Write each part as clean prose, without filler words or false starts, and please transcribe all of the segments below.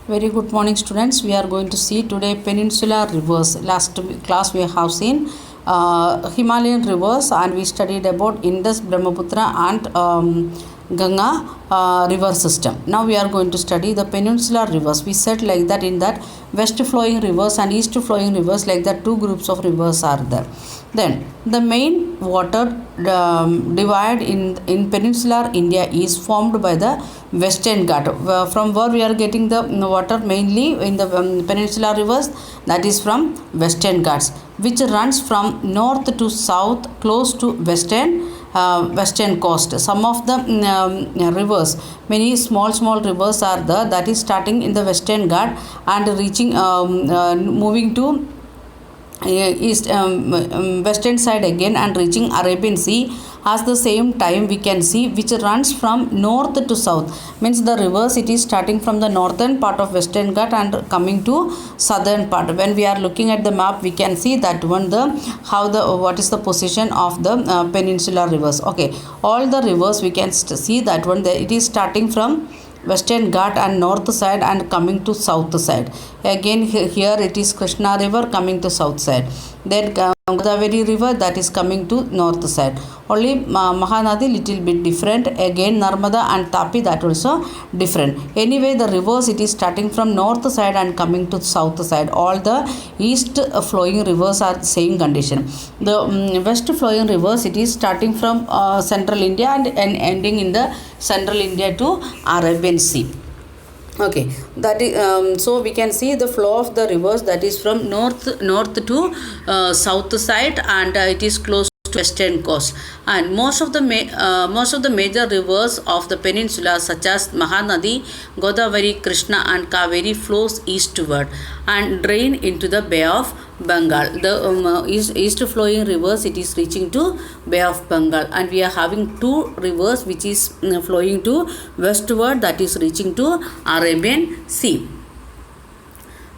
Very good morning, students. We are going to see today peninsular rivers. Last class we have seen Himalayan rivers, and we studied about Indus, Brahmaputra, and Ganga river system. Now we are going to study the peninsular rivers. We said like that in that west flowing rivers and east flowing rivers, like that two groups of rivers are there. Then the main water divide in peninsular India is formed by the Western Ghat. From where we are getting the water mainly in the peninsular rivers, that is from Western Ghats, which runs from north to south close to western coast. Some of the rivers, many small rivers are there, that is starting in the Western Ghat and reaching moving to east western side again and reaching Arabian Sea. At the same time we can see which runs from north to south, means the rivers, it is starting from the northern part of Western Ghat and coming to southern part. When we are looking at the map, we can see that one, the how the what is the position of the peninsular rivers. Okay, all the rivers we can see that one, it is starting from Western Ghat and north side and coming to south side. Again here it is Krishna river coming to south side. Then Godavari river, that is coming to north side. Only Mahanadi little bit different. Again Narmada and Tapi, that also different. Anyway, the rivers, it is starting from north side and coming to south side. All the east flowing rivers are same condition. The west flowing rivers, it is starting from central India and ending in the central India to Arabian Sea. Okay, that is so we can see the flow of the rivers, that is from north to south side, and it is close to western coast. And most of the major rivers of the peninsula, such as Mahanadi, Godavari, Krishna and Kaveri, flows eastward and drain into the Bay of Bengal. The east flowing rivers, it is reaching to Bay of Bengal, and we are having two rivers which is flowing to westward, that is reaching to Arabian Sea.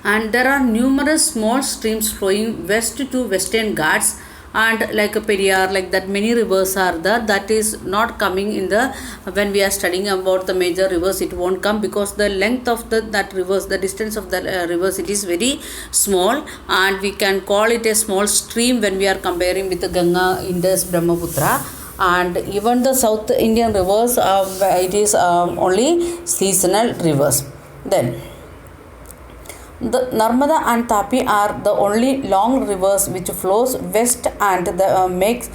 And there are numerous small streams flowing west to Western Ghats, and like a Periyar, like that many rivers are there, that is not coming in the, when we are studying about the major rivers, it won't come, because the length of that rivers, the distance of the rivers, it is very small, and we can call it a small stream when we are comparing with the Ganga, Indus, Brahmaputra. And even the South Indian rivers, it is only seasonal rivers. Then the Narmada and Tapi are the only long rivers which flows west and the makes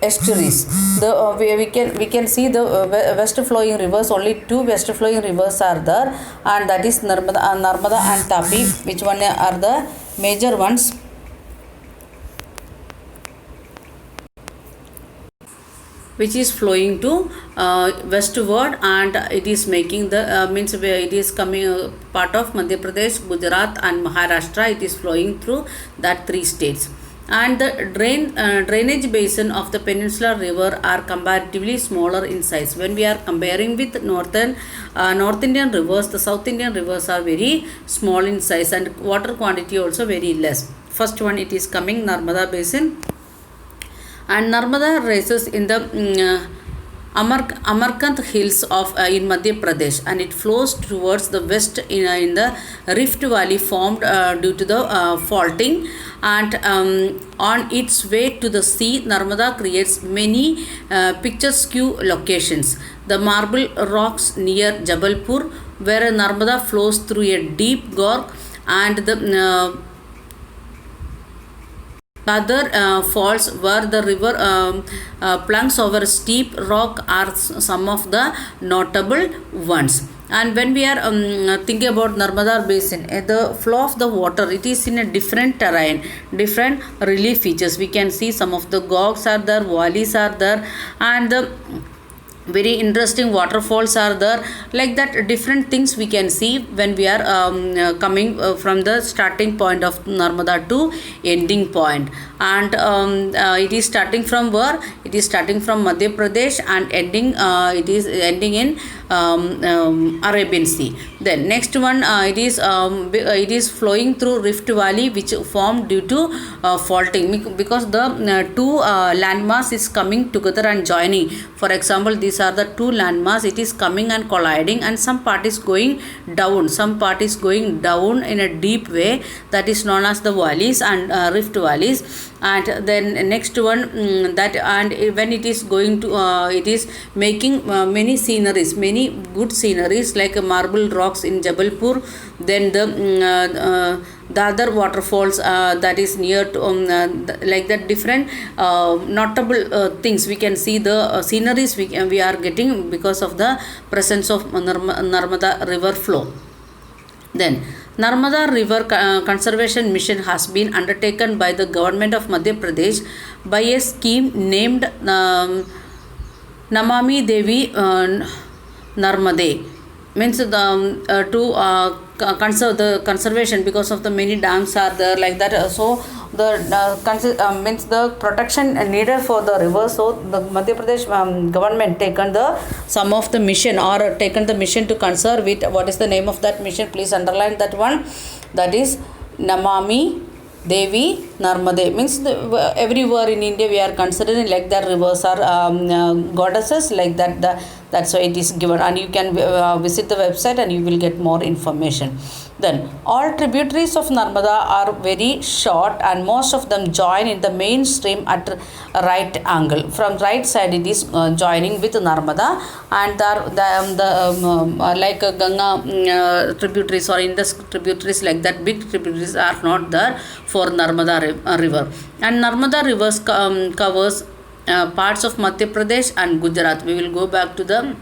estuaries. The we can see the west flowing rivers, only two west flowing rivers are there, and that is Narmada and Tapi. Which one are the major ones? Which is flowing to westward, and it is making the means it is coming part of Madhya Pradesh, Gujarat and Maharashtra. It is flowing through that three states. And the drainage basin of the peninsular river are comparatively smaller in size. When we are comparing with North Indian rivers, the South Indian rivers are very small in size, and water quantity also very less. First one, it is coming Narmada basin. And Narmada rises in the Amarkanth hills of in Madhya Pradesh, and it flows towards the west in the Rift Valley formed due to the faulting, and on its way to the sea, Narmada creates many picturesque locations. The marble rocks near Jabalpur, where Narmada flows through a deep gorge, and the other falls where the river plunges over steep rock are some of the notable ones. And when we are thinking about Narmada basin, the flow of the water, it is in a different terrain, different relief features. We can see some of the gorges are there, valleys are there, and the very interesting waterfalls are there. Like that, different things we can see when we are coming from the starting point of Narmada to ending point. And it is starting from where? It is starting from Madhya Pradesh and ending it is ending in Arabian Sea. Then next one, it is flowing through Rift Valley, which formed due to faulting, because the two landmass is coming together and joining. For example, this these are the two landmass. It is coming and colliding, and some part is going down. Some part is going down in a deep way, that is known as the valleys and rift valleys. And then next one, that and when it is going to it is making many sceneries, many good sceneries like marble rocks in Jabalpur. Then the other waterfalls that is near to like that, different notable things we can see, the sceneries we are getting because of the presence of Narmada river flow. Then Narmada River Conservation Mission has been undertaken by the government of Madhya Pradesh by a scheme named Namami Devi Narmade. Means the to conserve the conservation, because of the many dams are there like that. So the means the protection needed for the river. So the Madhya Pradesh government taken the some of the mission, or taken the mission to conserve it. What is the name of that mission? Please underline that one. That is Namami Devi Narmade. Means everywhere in India we are considering like that rivers are goddesses like that. That's why it is given, and you can visit the website and you will get more information. Then all tributaries of Narmada are very short, and most of them join in the main stream at right angle. From right side it is joining with Narmada, and like Ganga tributaries or Indus tributaries like that, big tributaries are not there for Narmada river. And Narmada rivers covers parts of Madhya Pradesh and Gujarat. We will go back to the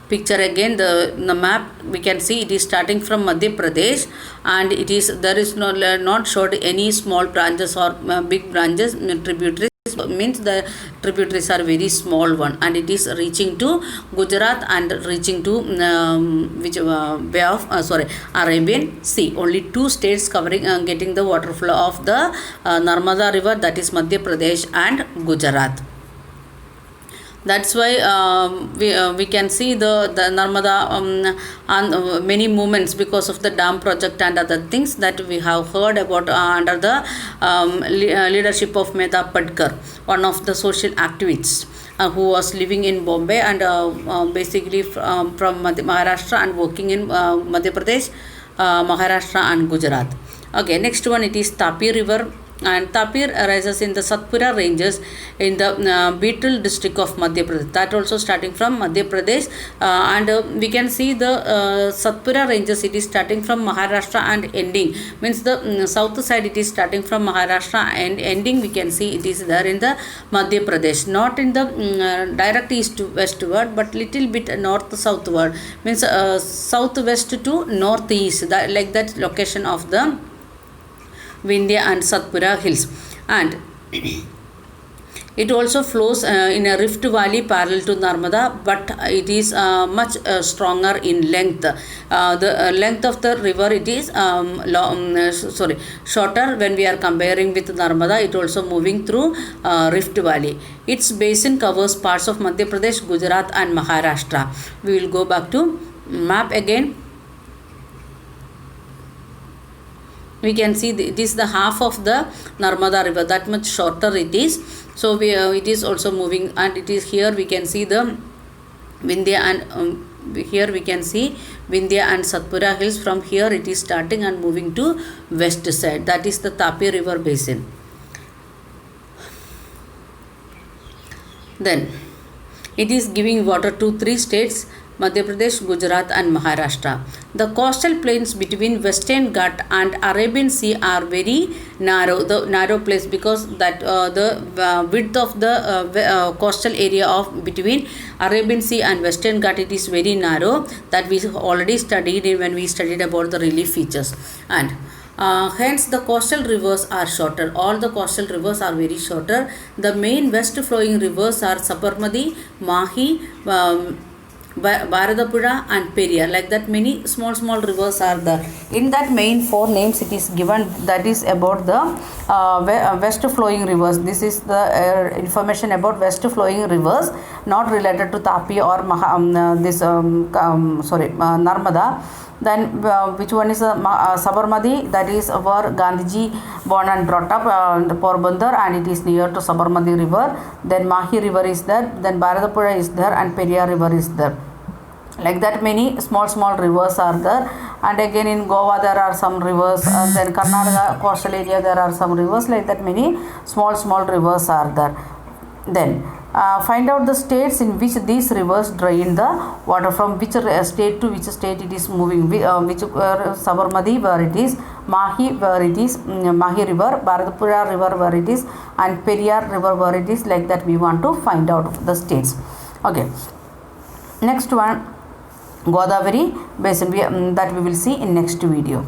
picture again. The map we can see it is starting from Madhya Pradesh, and it is there is not showed any small branches or big branches, tributaries. Means the tributaries are very small one, and it is reaching to Gujarat and reaching to Bay of Arabian Sea. Only two states covering getting the water flow of the Narmada river, that is Madhya Pradesh and Gujarat. That's why we can see the Narmada and many movements because of the dam project and other things that we have heard about under the leadership of Medha Patkar, one of the social activists who was living in Bombay and basically from Maharashtra and working in Madhya Pradesh, Maharashtra and Gujarat. Okay, next one, it is Tapi River. And Tapi rises in the Satpura ranges in the Beetle district of Madhya Pradesh. That also starting from Madhya Pradesh, and we can see the Satpura ranges. It is starting from Maharashtra and ending. Means the south side it is starting from Maharashtra and ending. We can see it is there in the Madhya Pradesh. Not in the direct east to westward, but little bit north southward. Means southwest to northeast. Like that location of the Vindhya and Satpura hills. And it also flows in a rift valley parallel to Narmada, but it is much stronger in length. The length of the river it is shorter when we are comparing with Narmada. It also moving through rift valley. Its basin covers parts of Madhya Pradesh, Gujarat and Maharashtra. We will go back to map again. We can see it is the half of the Narmada river, that much shorter it is. So it is also moving, and it is here we can see the Vindhya and here we can see Vindhya and Satpura hills. From here it is starting and moving to west side. That is the Tapi river basin. Then it is giving water to 3 states, Madhya Pradesh, Gujarat and Maharashtra. The coastal plains between Western Ghat and Arabian Sea are very narrow. The narrow place because that the width of the coastal area of between Arabian Sea and Western Ghat, it is very narrow. That we already studied when we studied about the relief features. And hence the coastal rivers are shorter. All the coastal rivers are very shorter. The main west flowing rivers are Sabarmati, Mahi, Bharatapuzha and Periyar. Like that, many small rivers are there. In that main four names, it is given that is about the west flowing rivers. This is the information about west flowing rivers, not related to Tapi or Narmada. Then which one is Sabarmati? That is where Gandhiji born and brought up, Porbandar, and it is near to Sabarmati river. Then Mahi river is there. Then Bharatapuzha is there, and Periyar river is there. Like that, many small rivers are there. And again in Goa there are some rivers, and then Karnataka coastal area there are some rivers. Like that, many small rivers are there. Then find out the states in which these rivers drain the water, from which state to which state it is moving, which Sabarmati where it is, Mahi where it is, Mahi river, Bharatapuzha river where it is, and Periyar river where it is. Like that, we want to find out the states. Okay, next one, Godavari basin, that we will see in next video.